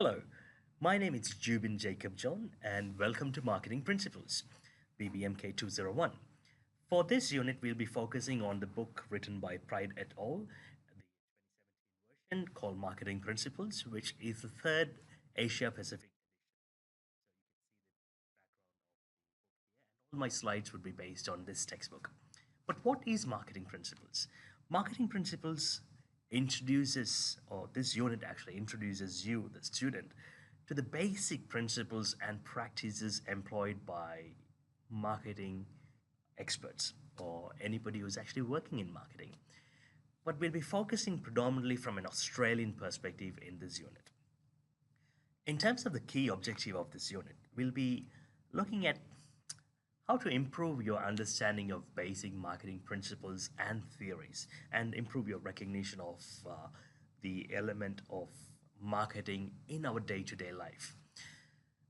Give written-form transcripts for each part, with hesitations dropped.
Hello, my name is Jubin Jacob John, and welcome to Marketing Principles, BBMK201. For this unit, we'll be focusing on the book written by Pride et al., the version called Marketing Principles, which is the third Asia Pacific. All my slides would be based on this textbook. But what is Marketing Principles? Marketing Principles introduces, or this unit actually introduces you, the student, to the basic principles and practices employed by marketing experts or anybody who's actually working in marketing. But we'll be focusing predominantly from an Australian perspective in this unit. In terms of the key objective of this unit, we'll be looking at how to improve your understanding of basic marketing principles and theories and improve your recognition of the element of marketing in our day-to-day life.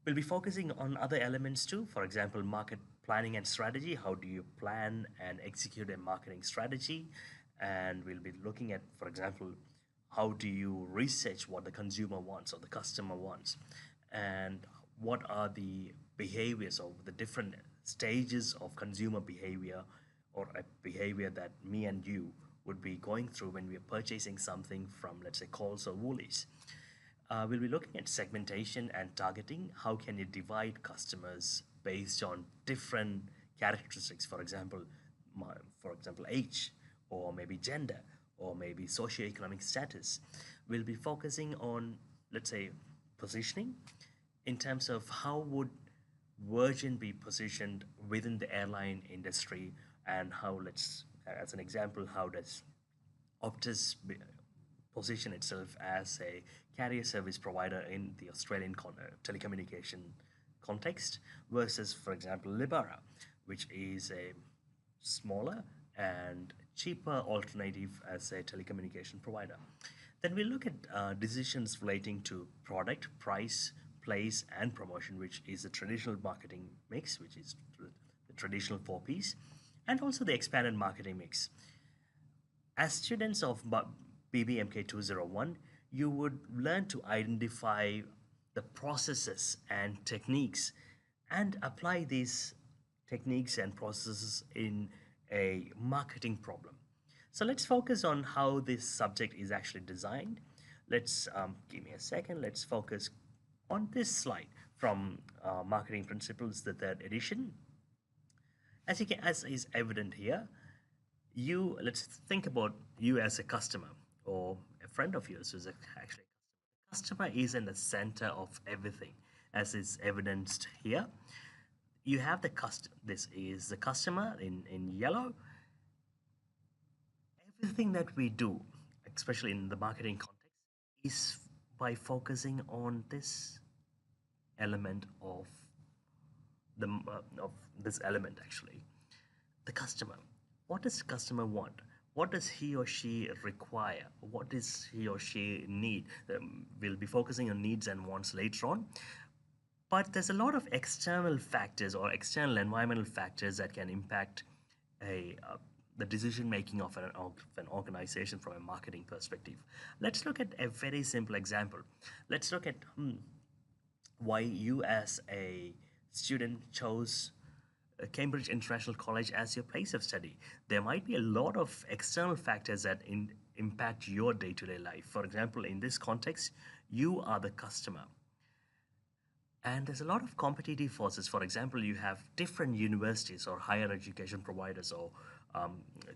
We'll be focusing on other elements too, for example, market planning and strategy. How do you plan and execute a marketing strategy? And we'll be looking at, for example, how do you research what the consumer wants or the customer wants? And what are the behaviors or the different stages of consumer behavior or a behavior that me and you would be going through when we are purchasing something from, let's say, Coles or Woolies. We'll be looking at segmentation and targeting. How can you divide customers based on different characteristics? For example, age, or maybe gender, or maybe socioeconomic status. We'll be focusing on, let's say, positioning in terms of how would Virgin be positioned within the airline industry, and how, let's, as an example, how does position itself as a carrier service provider in the Australian telecommunication context versus, for example, Libera, which is a smaller and cheaper alternative as a telecommunication provider. Then we look at decisions relating to product, price, place, and promotion, which is the traditional marketing mix, which is the traditional four Ps, and also the expanded marketing mix. As students of BBMK201, you would learn to identify the processes and techniques and apply these techniques and processes in a marketing problem. So let's focus on how this subject is actually designed. Let's give me a second. Let's focus on this slide from Marketing Principles, the third edition. As is evident here, let's think about you as a customer or a friend of yours who's actually a customer is in the center of everything, as is evidenced here. You have this is the customer in yellow. Everything that we do, especially in the marketing context, is by focusing on this element of this element actually, the customer. What does the customer want? What does he or she require? What does he or she need? We'll be focusing on needs and wants later on. But there's a lot of external factors or external environmental factors that can impact the decision making of an organization from a marketing perspective. Let's look at a very simple example. Let's look at why you as a student chose Cambridge International College as your place of study. There might be a lot of external factors that impact your day to day life. For example, in this context, you are the customer. And there's a lot of competitive forces. For example, you have different universities or higher education providers or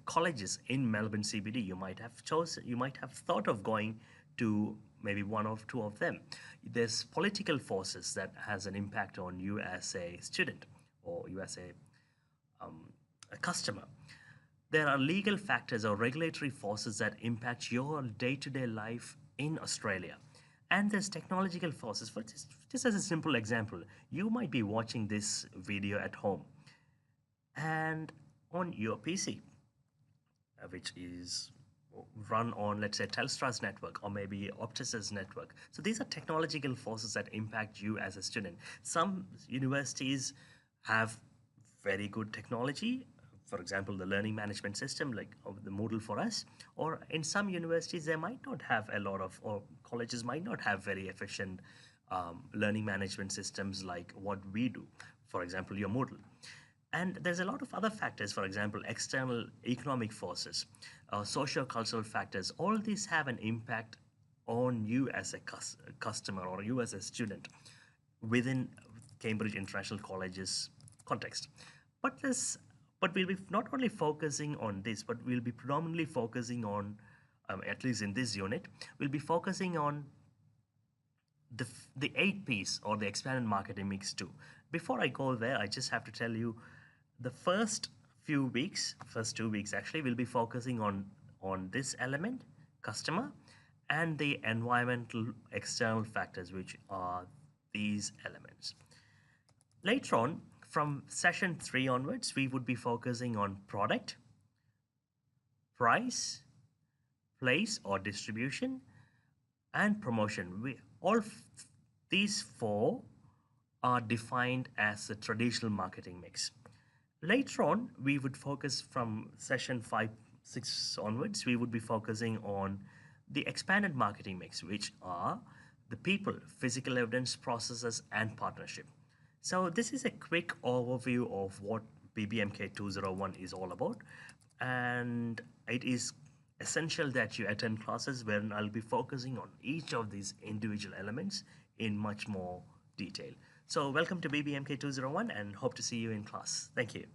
colleges in Melbourne CBD. You might have thought of going to maybe one or two of them. There's political forces that has an impact on you as a student or you as a customer. There are legal factors or regulatory forces that impact your day-to-day life in Australia. And there's technological forces. For just as a simple example, you might be watching this video at home and on your PC, which is run on, let's say, Telstra's network or maybe Optus's network. So these are technological forces that impact you as a student. Some universities have very good technology, for example, the learning management system like the Moodle for us, or in some universities they might not have a lot of or colleges might not have very efficient learning management systems like what we do. For example, your Moodle. And there's a lot of other factors, for example, external economic forces, socio-cultural factors. All these have an impact on you as a customer or you as a student within Cambridge International College's context. But this, but we'll be not only focusing on this, but we'll be predominantly focusing on, at least in this unit, we'll be focusing on the eight piece or the expanded marketing mix too. Before I go there, I just have to tell you, the first few weeks, first 2 weeks actually, we'll be focusing on this element, customer, and the environmental external factors, which are these elements. Later on, from session 3 onwards, we would be focusing on product, price, place or distribution, and promotion. These four are defined as the traditional marketing mix. Later on, we would focus from session 5, 6 onwards, we would be focusing on the expanded marketing mix, which are the people, physical evidence, processes, and partnership. So this is a quick overview of what BBMK201 is all about. And it is essential that you attend classes wherein I'll be focusing on each of these individual elements in much more detail. So welcome to BBMK201 and hope to see you in class. Thank you.